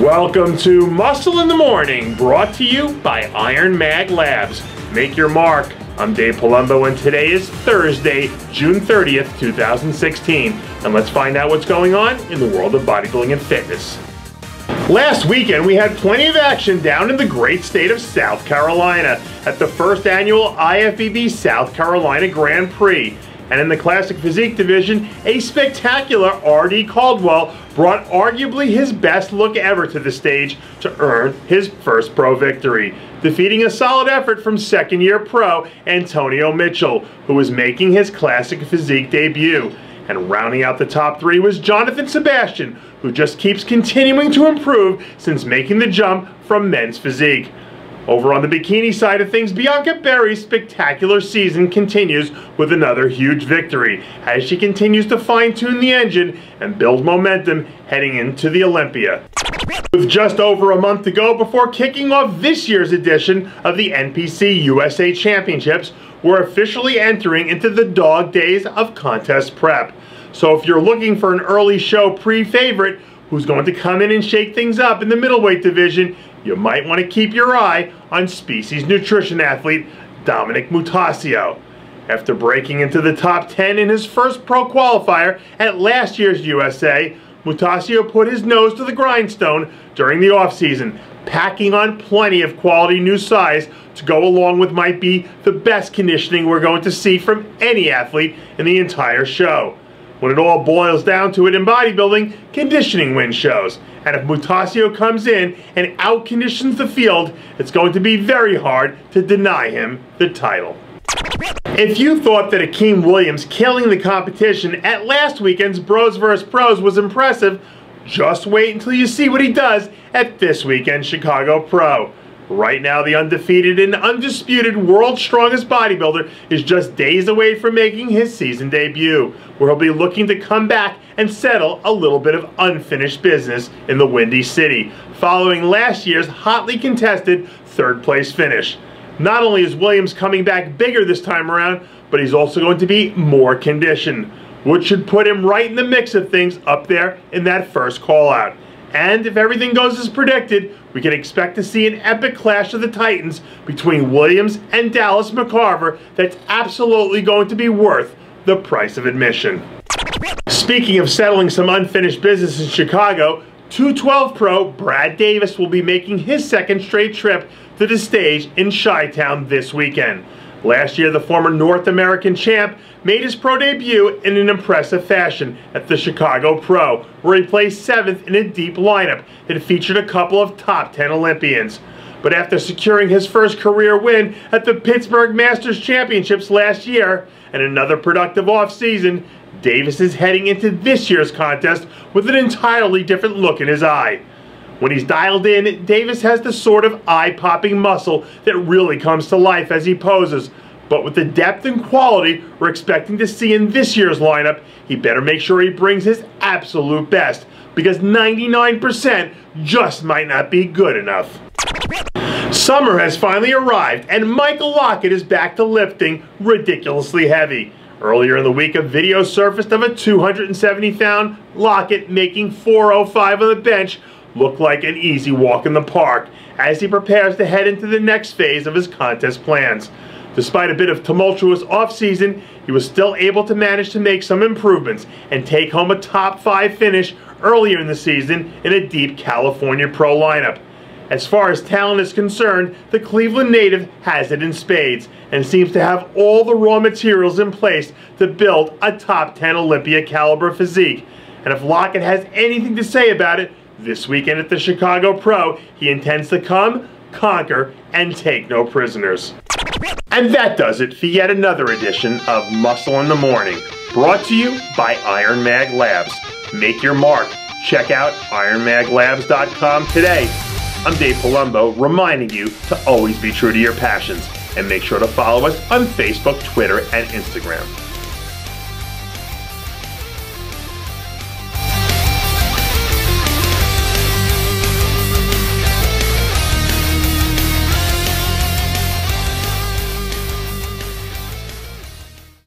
Welcome to Muscle in the Morning, brought to you by Iron Mag Labs. Make your mark. I'm Dave Palumbo, and today is Thursday, June 30th, 2016. And let's find out what's going on in the world of bodybuilding and fitness. Last weekend, we had plenty of action down in the great state of South Carolina at the first annual IFBB South Carolina Grand Prix. And in the Classic Physique division, a spectacular R.D. Caldwell brought arguably his best look ever to the stage to earn his first pro victory, defeating a solid effort from second-year pro Antonio Mitchell, who was making his Classic Physique debut. And rounding out the top three was Jonathan Sebastian, who just keeps continuing to improve since making the jump from men's physique. Over on the bikini side of things, Bianca Berry's spectacular season continues with another huge victory as she continues to fine-tune the engine and build momentum heading into the Olympia. With just over a month to go before kicking off this year's edition of the NPC USA Championships, we're officially entering into the dog days of contest prep. So if you're looking for an early show pre-favorite who's going to come in and shake things up in the middleweight division, you might want to keep your eye on Species Nutrition athlete Dominick Mutascio. After breaking into the top 10 in his first pro qualifier at last year's USA, Mutascio put his nose to the grindstone during the offseason, packing on plenty of quality new size to go along with might be the best conditioning we're going to see from any athlete in the entire show. When it all boils down to it in bodybuilding, conditioning wins shows. And if Mutascio comes in and outconditions the field, it's going to be very hard to deny him the title. If you thought that Akim Williams killing the competition at last weekend's Bros vs. Pros was impressive, just wait until you see what he does at this weekend's Chicago Pro. Right now, the undefeated and undisputed world's strongest bodybuilder is just days away from making his season debut, where he'll be looking to come back and settle a little bit of unfinished business in the Windy City, following last year's hotly contested third-place finish. Not only is Williams coming back bigger this time around, but he's also going to be more conditioned, which should put him right in the mix of things up there in that first call-out. And if everything goes as predicted, we can expect to see an epic clash of the Titans between Williams and Dallas McCarver that's absolutely going to be worth the price of admission. Speaking of settling some unfinished business in Chicago, 212 Pro Brad Davis will be making his second straight trip to the stage in Chi-Town this weekend. Last year, the former North American champ made his pro debut in an impressive fashion at the Chicago Pro, where he placed 7th in a deep lineup that featured a couple of top 10 Olympians. But after securing his first career win at the Pittsburgh Masters Championships last year and another productive offseason, Davis is heading into this year's contest with an entirely different look in his eye. When he's dialed in, Davis has the sort of eye-popping muscle that really comes to life as he poses. But with the depth and quality we're expecting to see in this year's lineup, he better make sure he brings his absolute best, because 99% just might not be good enough. Summer has finally arrived, and Michael Lockett is back to lifting ridiculously heavy. Earlier in the week, a video surfaced of a 270-pound Lockett making 405 on the bench look like an easy walk in the park as he prepares to head into the next phase of his contest plans. Despite a bit of tumultuous offseason, he was still able to manage to make some improvements and take home a top 5 finish earlier in the season in a deep California pro lineup. As far as talent is concerned, the Cleveland native has it in spades and seems to have all the raw materials in place to build a top 10 Olympia caliber physique. And if Lockett has anything to say about it, this weekend at the Chicago Pro, he intends to come, conquer, and take no prisoners. And that does it for yet another edition of Muscle in the Morning, brought to you by Iron Mag Labs. Make your mark. Check out ironmaglabs.com today. I'm Dave Palumbo, reminding you to always be true to your passions, and make sure to follow us on Facebook, Twitter, and Instagram.